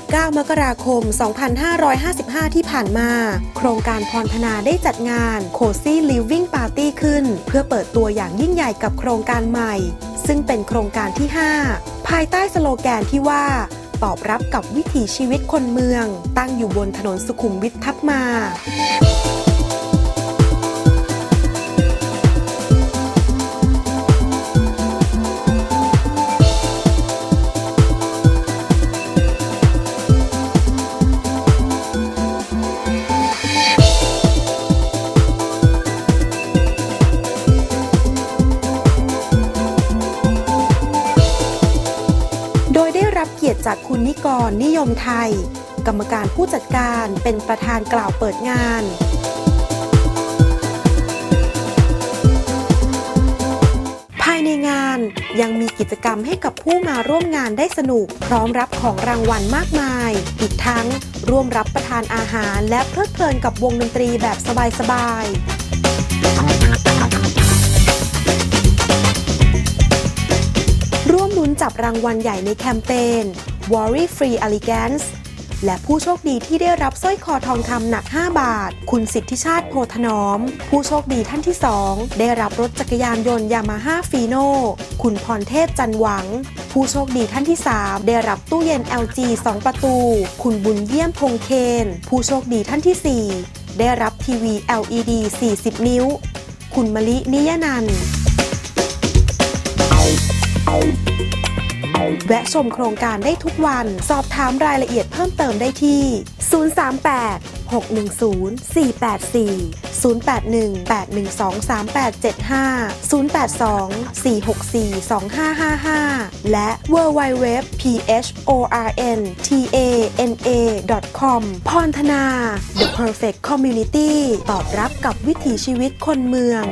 19 มกราคม 2555 ที่ผ่านมาโครงการพรพนาได้จัดงาน Cozy Living Party ขึ้นเพื่อเปิดตัวอย่างยิ่งใหญ่กับโครงการใหม่ซึ่งเป็นโครงการที่ 5 ภายใต้สโลแกนที่ว่าตอบรับกับวิถีชีวิตคนเมืองตั้งอยู่บนถนนสุขุมวิททับมาโดยได้รับเกียรติจากคุณนิกรนิยมไทยกรรมการผู้จัดการเป็นประธานกล่าวเปิดงานภายในงานยังมีกิจกรรมให้กับผู้มาร่วมงานได้สนุกพร้อมรับของรางวัลมากมายอีกทั้งร่วมรับประทานอาหารและเพลิดเพลินกับวงดนตรีแบบสบายๆร่วมลุ้นจับรางวัลใหญ่ในแคมเปญ Worry Free Elegance และผู้โชคดีที่ได้รับสร้อยคอทองคำหนัก 5 บาทคุณสิทธิชาติโพธนอมผู้โชคดีท่านที่ 2 ได้รับรถจักรยานยนต์ยามาฮ่าฟีโน่คุณพรเทพจันหวังผู้โชคดีท่านที่ 3 ได้รับตู้เย็น LG 2 ประตูคุณบุญเยี่ยมพงเคนผู้โชคดีท่านที่ 4 ได้รับทีวี LED 40 นิ้วคุณมลินิยนันท์แวะชมโครงการได้ทุกวันสอบถามรายละเอียดเพิ่มเติมได้ที่ 038 610 484 081 812 3875 082 464 2555 และ www.phorntana.com พรธนา The Perfect Community ตอบรับกับวิถีชีวิตคนเมือง